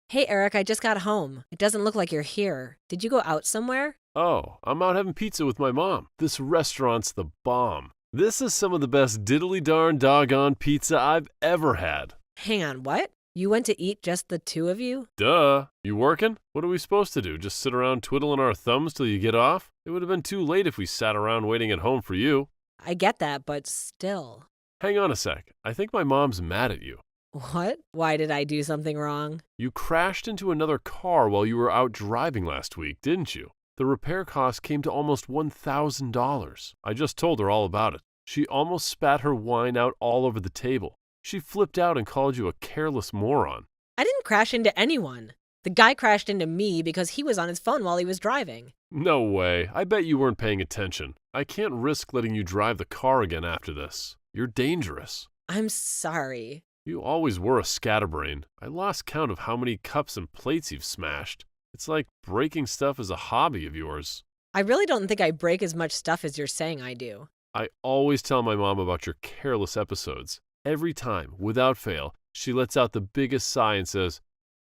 Hey Eric, I just got home. It doesn't look like you're here. Did you go out somewhere? Oh, I'm out having pizza with my mom. This restaurant's the bomb. This is some of the best diddly darn doggone pizza I've ever had. Hang on, what? You went to eat just the two of you? Duh. You working? What are we supposed to do? Just sit around twiddling our thumbs till you get off? It would have been too late if we sat around waiting at home for you. I get that, but still. Hang on a sec. I think my mom's mad at you. What? Why did I do something wrong? You crashed into another car while you were out driving last week, didn't you? The repair cost came to almost $1,000. I just told her all about it. She almost spat her wine out all over the table. She flipped out and called you a careless moron. I didn't crash into anyone. The guy crashed into me because he was on his phone while he was driving. No way. I bet you weren't paying attention. I can't risk letting you drive the car again after this. You're dangerous. I'm sorry. You always were a scatterbrain. I lost count of how many cups and plates you've smashed. It's like breaking stuff is a hobby of yours. I really don't think I break as much stuff as you're saying I do. I always tell my mom about your careless episodes. Every time, without fail, she lets out the biggest sigh and says,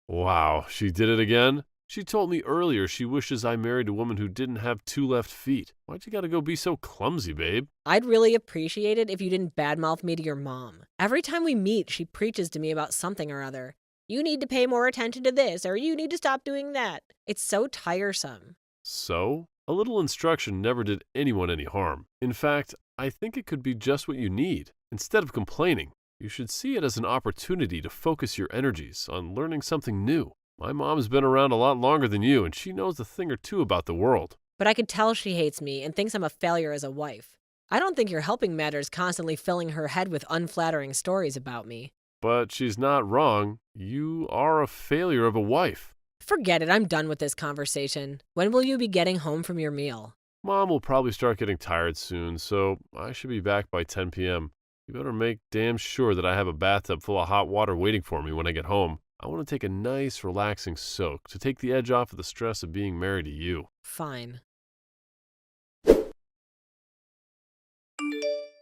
"Wow, she did it again?" She told me earlier she wishes I married a woman who didn't have two left feet. Why'd you gotta go be so clumsy, babe? I'd really appreciate it if you didn't badmouth me to your mom. Every time we meet, she preaches to me about something or other. You need to pay more attention to this, or you need to stop doing that. It's so tiresome. So? A little instruction never did anyone any harm. In fact, I think it could be just what you need. Instead of complaining, you should see it as an opportunity to focus your energies on learning something new. My mom's been around a lot longer than you, and she knows a thing or two about the world. But I could tell she hates me and thinks I'm a failure as a wife. I don't think your helping matters constantly filling her head with unflattering stories about me. But she's not wrong. You are a failure of a wife. Forget it, I'm done with this conversation. When will you be getting home from your meal? Mom will probably start getting tired soon, so I should be back by 10 p.m. You better make damn sure that I have a bathtub full of hot water waiting for me when I get home. I want to take a nice, relaxing soak to take the edge off of the stress of being married to you. Fine.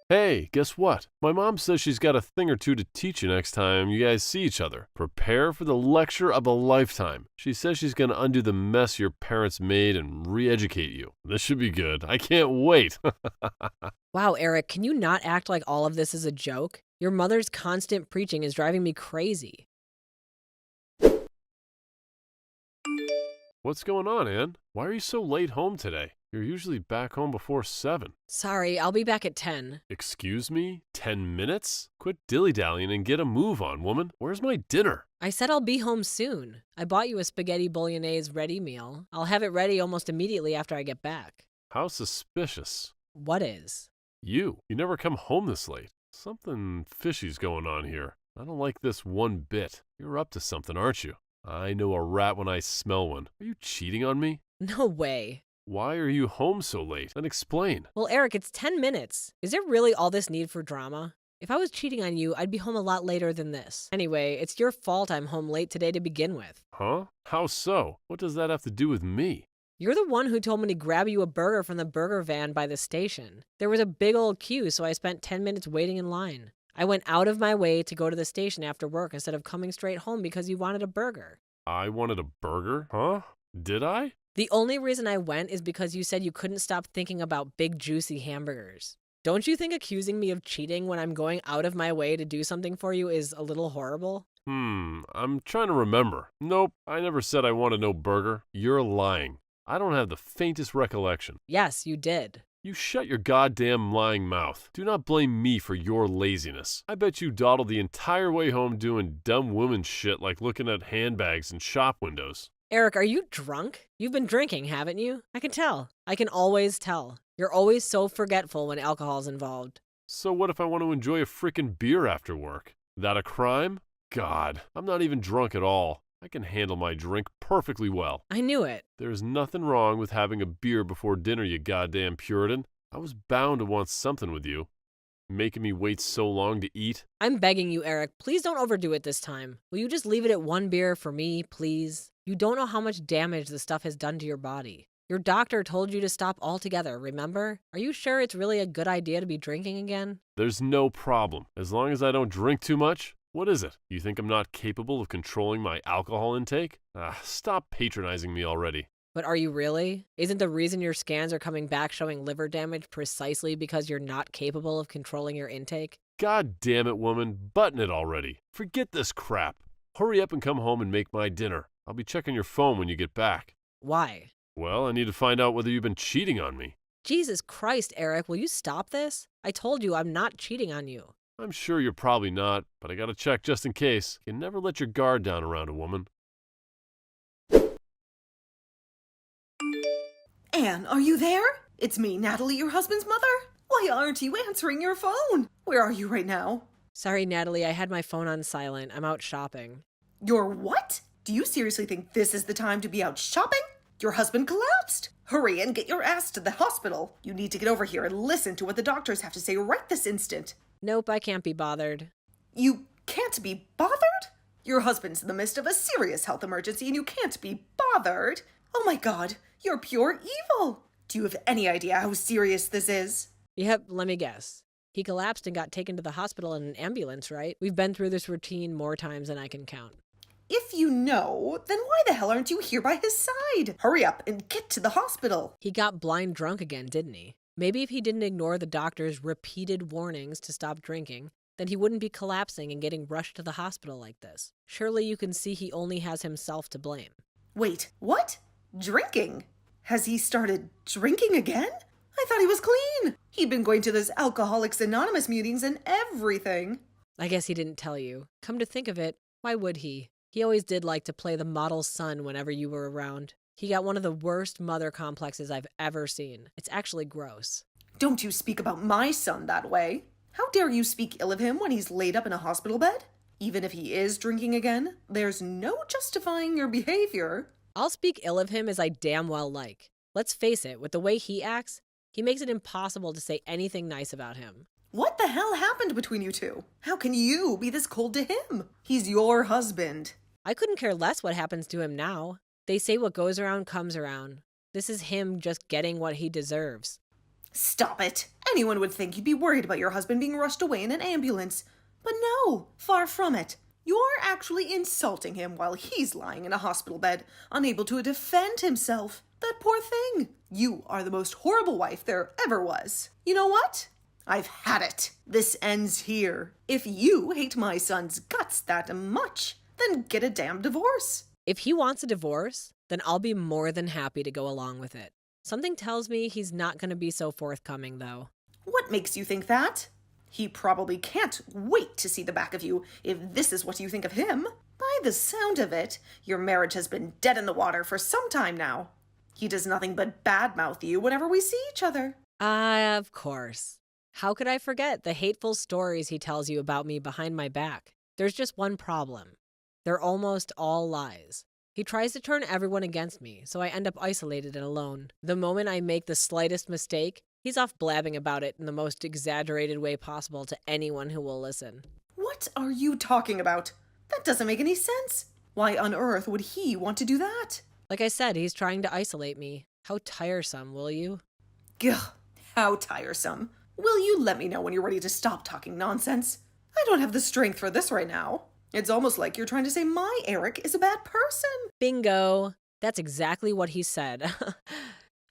Hey, guess what? My mom says she's got a thing or two to teach you next time you guys see each other. Prepare for the lecture of a lifetime. She says she's going to undo the mess your parents made and re-educate you. This should be good. I can't wait. Wow, Eric, can you not act like all of this is a joke? Your mother's constant preaching is driving me crazy. What's going on, Ann? Why are you so late home today? You're usually back home before 7. Sorry, I'll be back at 10. Excuse me? 10 minutes? Quit dilly-dallying and get a move on, woman. Where's my dinner? I said I'll be home soon. I bought you a spaghetti bolognese ready meal. I'll have it ready almost immediately after I get back. How suspicious. What is? You never come home this late. Something fishy's going on here. I don't like this one bit. You're up to something, aren't you? I know a rat when I smell one. Are you cheating on me? No way. Why are you home so late? Then explain. Well, Eric, it's 10 minutes. Is there really all this need for drama? If I was cheating on you, I'd be home a lot later than this. Anyway, it's your fault I'm home late today to begin with. Huh? How so? What does that have to do with me? You're the one who told me to grab you a burger from the burger van by the station. There was a big old queue, so I spent 10 minutes waiting in line. I went out of my way to go to the station after work instead of coming straight home because you wanted a burger. I wanted a burger? Huh? Did I? The only reason I went is because you said you couldn't stop thinking about big juicy hamburgers. Don't you think accusing me of cheating when I'm going out of my way to do something for you is a little horrible? I'm trying to remember. Nope, I never said I wanted no burger. You're lying. I don't have the faintest recollection. Yes, you did. You shut your goddamn lying mouth. Do not blame me for your laziness. I bet you dawdled the entire way home doing dumb woman shit like looking at handbags and shop windows. Eric, are you drunk? You've been drinking, haven't you? I can tell. I can always tell. You're always so forgetful when alcohol's involved. So what if I want to enjoy a frickin' beer after work? That a crime? God, I'm not even drunk at all. I can handle my drink perfectly well. I knew it. There's nothing wrong with having a beer before dinner, you goddamn Puritan. I was bound to want something with you. Making me wait so long to eat. I'm begging you, Eric, please don't overdo it this time. Will you just leave it at one beer for me, please? You don't know how much damage the stuff has done to your body. Your doctor told you to stop altogether, remember? Are you sure it's really a good idea to be drinking again? There's no problem. As long as I don't drink too much. What is it? You think I'm not capable of controlling my alcohol intake? Stop patronizing me already. But are you really? Isn't the reason your scans are coming back showing liver damage precisely because you're not capable of controlling your intake? God damn it, woman, button it already. Forget this crap. Hurry up and come home and make my dinner. I'll be checking your phone when you get back. Why? Well, I need to find out whether you've been cheating on me. Jesus Christ, Eric, will you stop this? I told you I'm not cheating on you. I'm sure you're probably not, but I gotta check just in case. You can never let your guard down around a woman. Anne, are you there? It's me, Natalie, your husband's mother. Why aren't you answering your phone? Where are you right now? Sorry, Natalie, I had my phone on silent. I'm out shopping. You're what? Do you seriously think this is the time to be out shopping? Your husband collapsed. Hurry and get your ass to the hospital. You need to get over here and listen to what the doctors have to say right this instant. Nope, I can't be bothered. You can't be bothered? Your husband's in the midst of a serious health emergency and you can't be bothered? Oh my God, you're pure evil. Do you have any idea how serious this is? Yep, let me guess. He collapsed and got taken to the hospital in an ambulance, right? We've been through this routine more times than I can count. If you know, then why the hell aren't you here by his side? Hurry up and get to the hospital. He got blind drunk again, didn't he? Maybe if he didn't ignore the doctor's repeated warnings to stop drinking, then he wouldn't be collapsing and getting rushed to the hospital like this. Surely you can see he only has himself to blame. Wait, what? Drinking? Has he started drinking again? I thought he was clean. He'd been going to those Alcoholics Anonymous meetings and everything. I guess he didn't tell you. Come to think of it, why would he? He always did like to play the model son whenever you were around. He got one of the worst mother complexes I've ever seen. It's actually gross. Don't you speak about my son that way. How dare you speak ill of him when he's laid up in a hospital bed? Even if he is drinking again, there's no justifying your behavior. I'll speak ill of him as I damn well like. Let's face it, with the way he acts, he makes it impossible to say anything nice about him. What the hell happened between you two? How can you be this cold to him? He's your husband. I couldn't care less what happens to him now. They say what goes around comes around. This is him just getting what he deserves. Stop it. Anyone would think you'd be worried about your husband being rushed away in an ambulance. But no, far from it. You're actually insulting him while he's lying in a hospital bed, unable to defend himself. That poor thing. You are the most horrible wife there ever was. You know what? I've had it. This ends here. If you hate my son's guts that much, then get a damn divorce. If he wants a divorce, then I'll be more than happy to go along with it. Something tells me he's not going to be so forthcoming, though. What makes you think that? He probably can't wait to see the back of you if this is what you think of him. By the sound of it, your marriage has been dead in the water for some time now. He does nothing but badmouth you whenever we see each other. Of course. How could I forget the hateful stories he tells you about me behind my back? There's just one problem. They're almost all lies. He tries to turn everyone against me, so I end up isolated and alone. The moment I make the slightest mistake, he's off blabbing about it in the most exaggerated way possible to anyone who will listen. What are you talking about? That doesn't make any sense. Why on earth would he want to do that? Like I said, he's trying to isolate me. How tiresome, will you? Gah, how tiresome. Will you let me know when you're ready to stop talking nonsense? I don't have the strength for this right now. It's almost like you're trying to say my Eric is a bad person. Bingo. That's exactly what he said.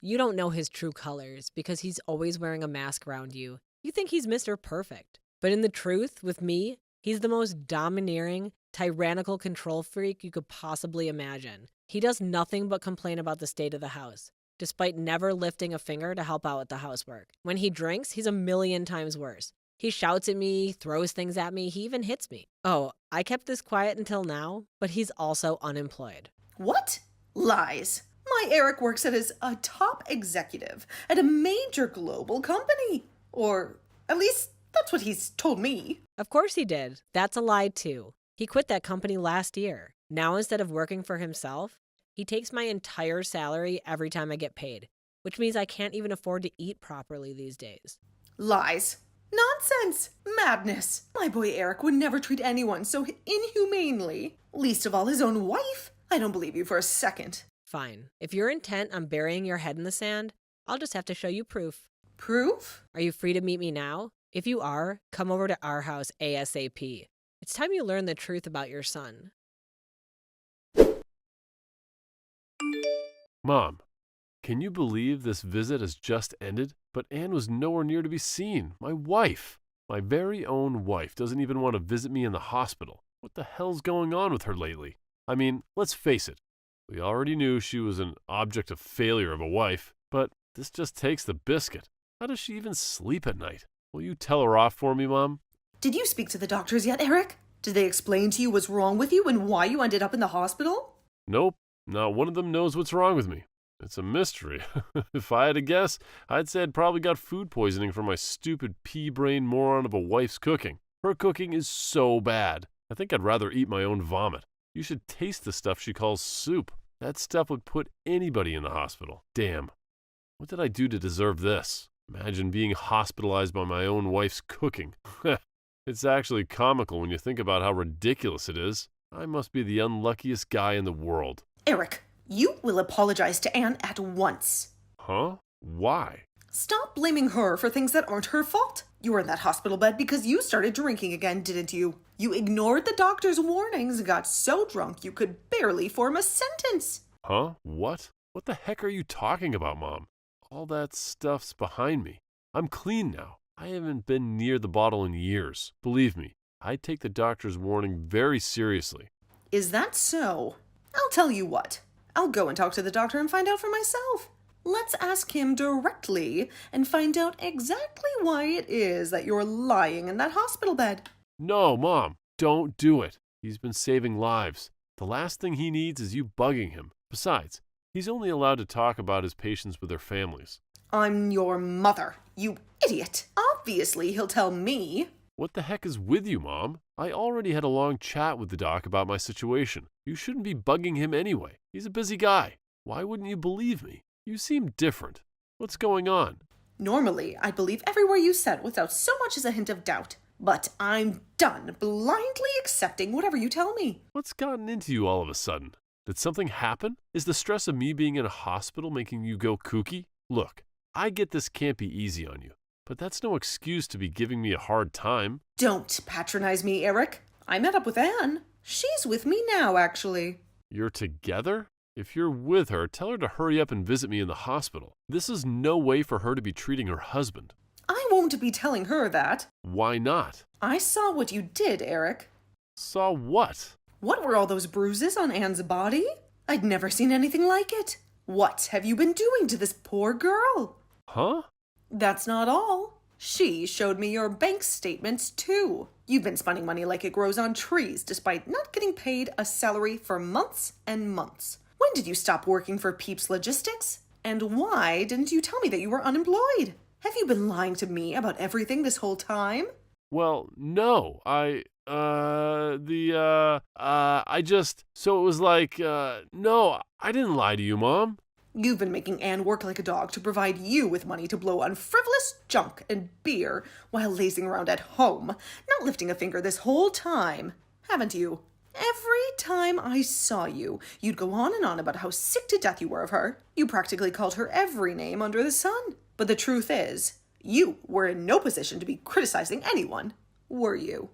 You don't know his true colors because he's always wearing a mask around you. You think he's Mr. Perfect. But in the truth, with me, he's the most domineering, tyrannical control freak you could possibly imagine. He does nothing but complain about the state of the house, despite never lifting a finger to help out with the housework. When he drinks, he's a million times worse. He shouts at me, throws things at me, he even hits me. Oh, I kept this quiet until now, but he's also unemployed. What? Lies. My Eric works as a top executive at a major global company. Or at least that's what he's told me. Of course he did. That's a lie too. He quit that company last year. Now instead of working for himself, he takes my entire salary every time I get paid, which means I can't even afford to eat properly these days. Lies. Nonsense. Madness. My boy Eric would never treat anyone so inhumanely, least of all his own wife. I don't believe you for a second. Fine. If you're intent on burying your head in the sand, I'll just have to show you proof. Proof? Are you free to meet me now? If you are, come over to our house ASAP. It's time you learn the truth about your son. Mom, can you believe this visit has just ended? But Anne was nowhere near to be seen. My wife, my very own wife, doesn't even want to visit me in the hospital. What the hell's going on with her lately? I mean, let's face it. We already knew she was an object of failure of a wife, but this just takes the biscuit. How does she even sleep at night? Will you tell her off for me, Mom? Did you speak to the doctors yet, Eric? Did they explain to you what's wrong with you and why you ended up in the hospital? Nope, not one of them knows what's wrong with me. It's a mystery. If I had to guess, I'd say I'd probably got food poisoning from my stupid pea-brain moron of a wife's cooking. Her cooking is so bad. I think I'd rather eat my own vomit. You should taste the stuff she calls soup. That stuff would put anybody in the hospital. Damn. What did I do to deserve this? Imagine being hospitalized by my own wife's cooking. It's actually comical when you think about how ridiculous it is. I must be the unluckiest guy in the world. Eric, you will apologize to Anne at once. Huh? Why? Stop blaming her for things that aren't her fault. You were in that hospital bed because you started drinking again, didn't you? You ignored the doctor's warnings and got so drunk you could barely form a sentence. Huh? What? What the heck are you talking about, Mom? All that stuff's behind me. I'm clean now. I haven't been near the bottle in years. Believe me, I take the doctor's warning very seriously. Is that so? I'll tell you what. I'll go and talk to the doctor and find out for myself. Let's ask him directly and find out exactly why it is that you're lying in that hospital bed. No, Mom, don't do it. He's been saving lives. The last thing he needs is you bugging him. Besides, he's only allowed to talk about his patients with their families. I'm your mother, you idiot. Obviously, he'll tell me. What the heck is with you, Mom? I already had a long chat with the doc about my situation. You shouldn't be bugging him anyway. He's a busy guy. Why wouldn't you believe me? You seem different. What's going on? Normally, I'd believe every word you said without so much as a hint of doubt. But I'm done blindly accepting whatever you tell me. What's gotten into you all of a sudden? Did something happen? Is the stress of me being in a hospital making you go kooky? Look, I get this can't be easy on you, but that's no excuse to be giving me a hard time. Don't patronize me, Eric. I met up with Anne. She's with me now, actually. You're together? If you're with her, tell her to hurry up and visit me in the hospital. This is no way for her to be treating her husband. I won't be telling her that. Why not? I saw what you did, Eric. Saw what? What were all those bruises on Anne's body? I'd never seen anything like it. What have you been doing to this poor girl? Huh? That's not all. She showed me your bank statements, too. You've been spending money like it grows on trees, despite not getting paid a salary for months and months. When did you stop working for Peeps Logistics? And why didn't you tell me that you were unemployed? Have you been lying to me about everything this whole time? Well, no, so it was like, no, I didn't lie to you, Mom. You've been making Anne work like a dog to provide you with money to blow on frivolous junk and beer while lazing around at home, not lifting a finger this whole time, haven't you? Every time I saw you, you'd go on and on about how sick to death you were of her. You practically called her every name under the sun. But the truth is, you were in no position to be criticizing anyone, were you?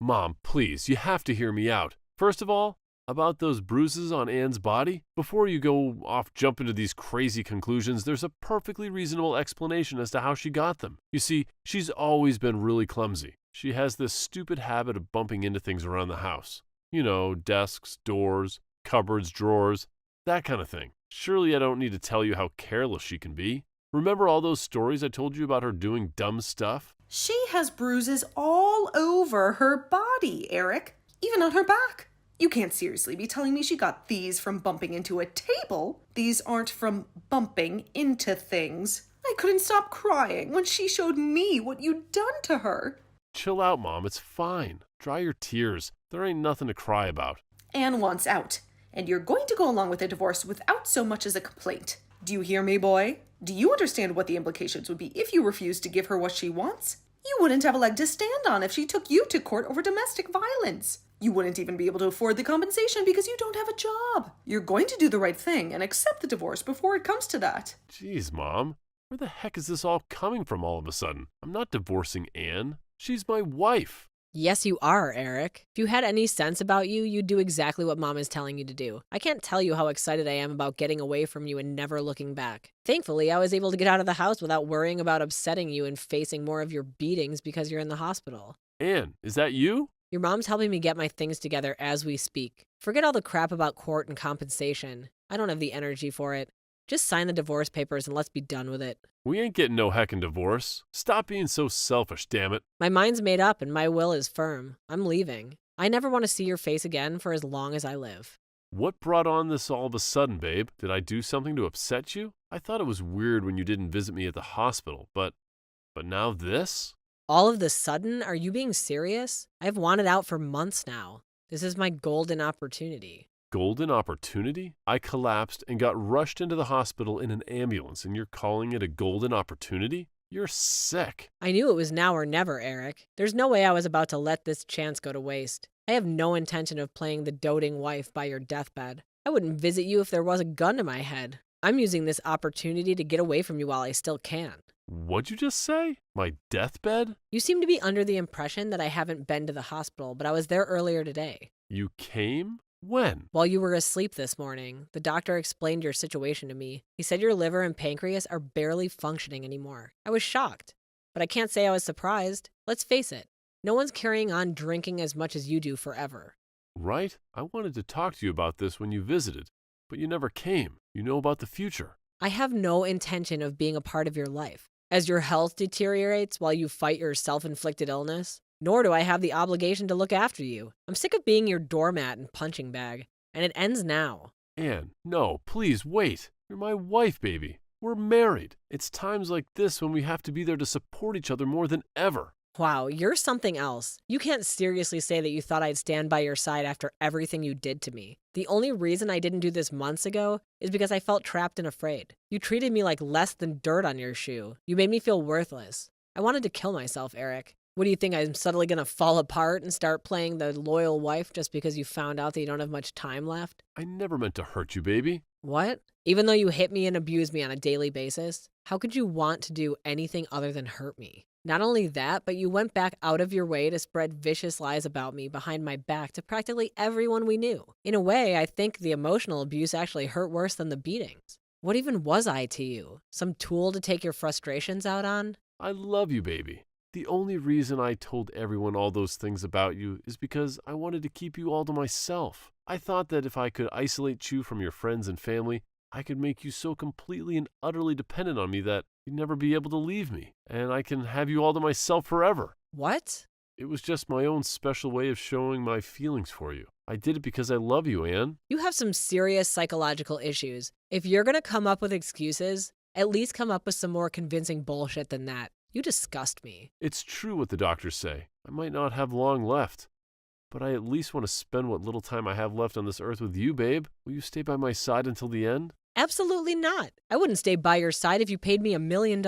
Mom, please, you have to hear me out. First of all, about those bruises on Anne's body, before you go off jumping to these crazy conclusions, there's a perfectly reasonable explanation as to how she got them. You see, she's always been really clumsy. She has this stupid habit of bumping into things around the house. You know, desks, doors, cupboards, drawers, that kind of thing. Surely I don't need to tell you how careless she can be. Remember all those stories I told you about her doing dumb stuff? She has bruises all over her body, Eric, even on her back. You can't seriously be telling me she got these from bumping into a table. These aren't from bumping into things. I couldn't stop crying when she showed me what you'd done to her. Chill out, Mom. It's fine. Dry your tears. There ain't nothing to cry about. Anne wants out, and you're going to go along with a divorce without so much as a complaint. Do you hear me, boy? Do you understand what the implications would be if you refused to give her what she wants? You wouldn't have a leg to stand on if she took you to court over domestic violence. You wouldn't even be able to afford the compensation because you don't have a job. You're going to do the right thing and accept the divorce before it comes to that. Jeez, Mom. Where the heck is this all coming from all of a sudden? I'm not divorcing Anne. She's my wife. Yes, you are, Eric. If you had any sense about you, you'd do exactly what Mom is telling you to do. I can't tell you how excited I am about getting away from you and never looking back. Thankfully, I was able to get out of the house without worrying about upsetting you and facing more of your beatings because you're in the hospital. Anne, is that you? Your mom's helping me get my things together as we speak. Forget all the crap about court and compensation. I don't have the energy for it. Just sign the divorce papers and let's be done with it. We ain't getting no heckin' divorce. Stop being so selfish, damn it. My mind's made up and my will is firm. I'm leaving. I never want to see your face again for as long as I live. What brought on this all of a sudden, babe? Did I do something to upset you? I thought it was weird when you didn't visit me at the hospital, but now this? All of the sudden, are you being serious? I've wanted out for months now. This is my golden opportunity. Golden opportunity? I collapsed and got rushed into the hospital in an ambulance, and you're calling it a golden opportunity? You're sick. I knew it was now or never, Eric. There's no way I was about to let this chance go to waste. I have no intention of playing the doting wife by your deathbed. I wouldn't visit you if there was a gun to my head. I'm using this opportunity to get away from you while I still can. What'd you just say? My deathbed? You seem to be under the impression that I haven't been to the hospital, but I was there earlier today. You came? When? While you were asleep this morning, the doctor explained your situation to me. He said your liver and pancreas are barely functioning anymore. I was shocked, but I can't say I was surprised. Let's face it, no one's carrying on drinking as much as you do forever. Right? I wanted to talk to you about this when you visited, but you never came. You know about the future. I have no intention of being a part of your life. As your health deteriorates while you fight your self-inflicted illness, nor do I have the obligation to look after you. I'm sick of being your doormat and punching bag, and it ends now. Anne, no, please wait. You're my wife, baby. We're married. It's times like this when we have to be there to support each other more than ever. Wow, you're something else. You can't seriously say that you thought I'd stand by your side after everything you did to me. The only reason I didn't do this months ago is because I felt trapped and afraid. You treated me like less than dirt on your shoe. You made me feel worthless. I wanted to kill myself, Eric. What do you think, I'm suddenly going to fall apart and start playing the loyal wife just because you found out that you don't have much time left? I never meant to hurt you, baby. What? Even though you hit me and abuse me on a daily basis? How could you want to do anything other than hurt me? Not only that, but you went back out of your way to spread vicious lies about me behind my back to practically everyone we knew. In a way, I think the emotional abuse actually hurt worse than the beatings. What even was I to you? Some tool to take your frustrations out on? I love you, baby. The only reason I told everyone all those things about you is because I wanted to keep you all to myself. I thought that if I could isolate you from your friends and family, I could make you so completely and utterly dependent on me that you'd never be able to leave me, and I can have you all to myself forever. What? It was just my own special way of showing my feelings for you. I did it because I love you, Anne. You have some serious psychological issues. If you're going to come up with excuses, at least come up with some more convincing bullshit than that. You disgust me. It's true what the doctors say. I might not have long left, but I at least want to spend what little time I have left on this earth with you, babe. Will you stay by my side until the end? Absolutely not. I wouldn't stay by your side if you paid me $1 million.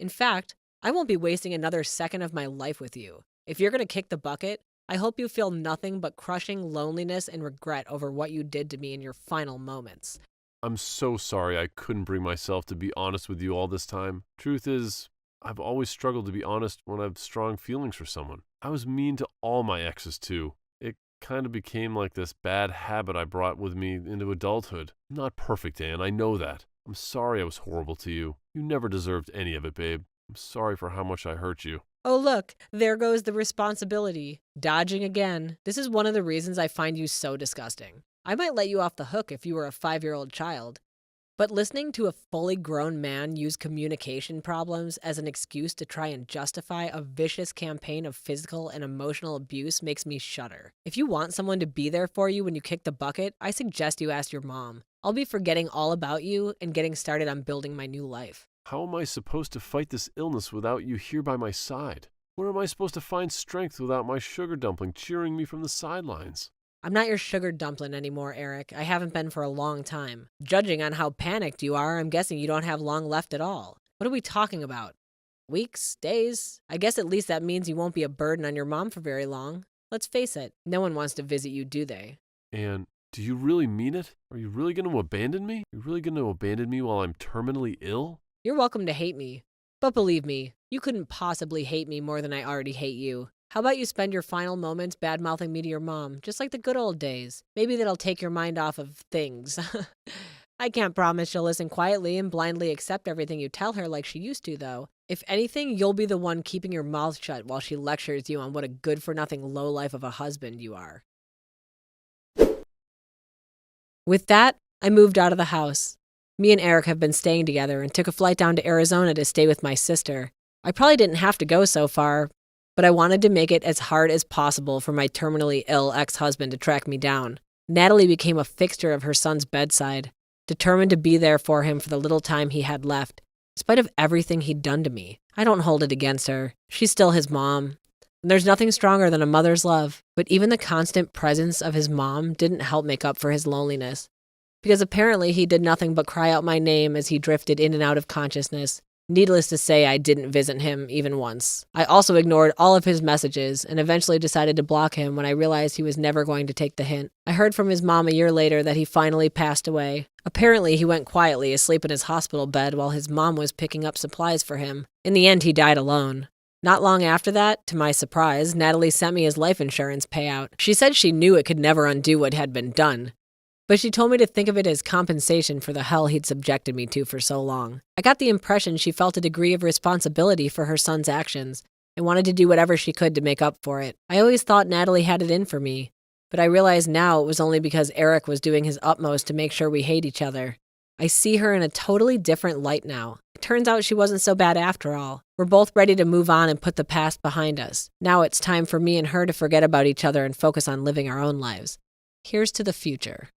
In fact, I won't be wasting another second of my life with you. If you're going to kick the bucket, I hope you feel nothing but crushing loneliness and regret over what you did to me in your final moments. I'm so sorry I couldn't bring myself to be honest with you all this time. Truth is, I've always struggled to be honest when I have strong feelings for someone. I was mean to all my exes too. It kind of became like this bad habit I brought with me into adulthood. I'm not perfect, Anne, I know that. I'm sorry I was horrible to you. You never deserved any of it, babe. I'm sorry for how much I hurt you. Oh look, there goes the responsibility. Dodging again. This is one of the reasons I find you so disgusting. I might let you off the hook if you were a 5-year-old child. But listening to a fully grown man use communication problems as an excuse to try and justify a vicious campaign of physical and emotional abuse makes me shudder. If you want someone to be there for you when you kick the bucket, I suggest you ask your mom. I'll be forgetting all about you and getting started on building my new life. How am I supposed to fight this illness without you here by my side? Where am I supposed to find strength without my sugar dumpling cheering me from the sidelines? I'm not your sugar dumpling anymore, Eric. I haven't been for a long time. Judging on how panicked you are, I'm guessing you don't have long left at all. What are we talking about? Weeks? Days? I guess at least that means you won't be a burden on your mom for very long. Let's face it, no one wants to visit you, do they? And do you really mean it? Are you really going to abandon me? Are you really going to abandon me while I'm terminally ill? You're welcome to hate me. But believe me, you couldn't possibly hate me more than I already hate you. How about you spend your final moments bad-mouthing me to your mom, just like the good old days? Maybe that'll take your mind off of things. I can't promise she'll listen quietly and blindly accept everything you tell her like she used to, though. If anything, you'll be the one keeping your mouth shut while she lectures you on what a good-for-nothing lowlife of a husband you are. With that, I moved out of the house. Me and Eric have been staying together and took a flight down to Arizona to stay with my sister. I probably didn't have to go so far, but I wanted to make it as hard as possible for my terminally ill ex-husband to track me down. Natalie became a fixture of her son's bedside, determined to be there for him for the little time he had left, in spite of everything he'd done to me. I don't hold it against her. She's still his mom. And there's nothing stronger than a mother's love. But even the constant presence of his mom didn't help make up for his loneliness, because apparently he did nothing but cry out my name as he drifted in and out of consciousness. Needless to say, I didn't visit him even once. I also ignored all of his messages and eventually decided to block him when I realized he was never going to take the hint. I heard from his mom a year later that he finally passed away. Apparently, he went quietly asleep in his hospital bed while his mom was picking up supplies for him. In the end, he died alone. Not long after that, to my surprise, Natalie sent me his life insurance payout. She said she knew it could never undo what had been done, but she told me to think of it as compensation for the hell he'd subjected me to for so long. I got the impression she felt a degree of responsibility for her son's actions and wanted to do whatever she could to make up for it. I always thought Natalie had it in for me, but I realize now it was only because Eric was doing his utmost to make sure we hate each other. I see her in a totally different light now. It turns out she wasn't so bad after all. We're both ready to move on and put the past behind us. Now it's time for me and her to forget about each other and focus on living our own lives. Here's to the future.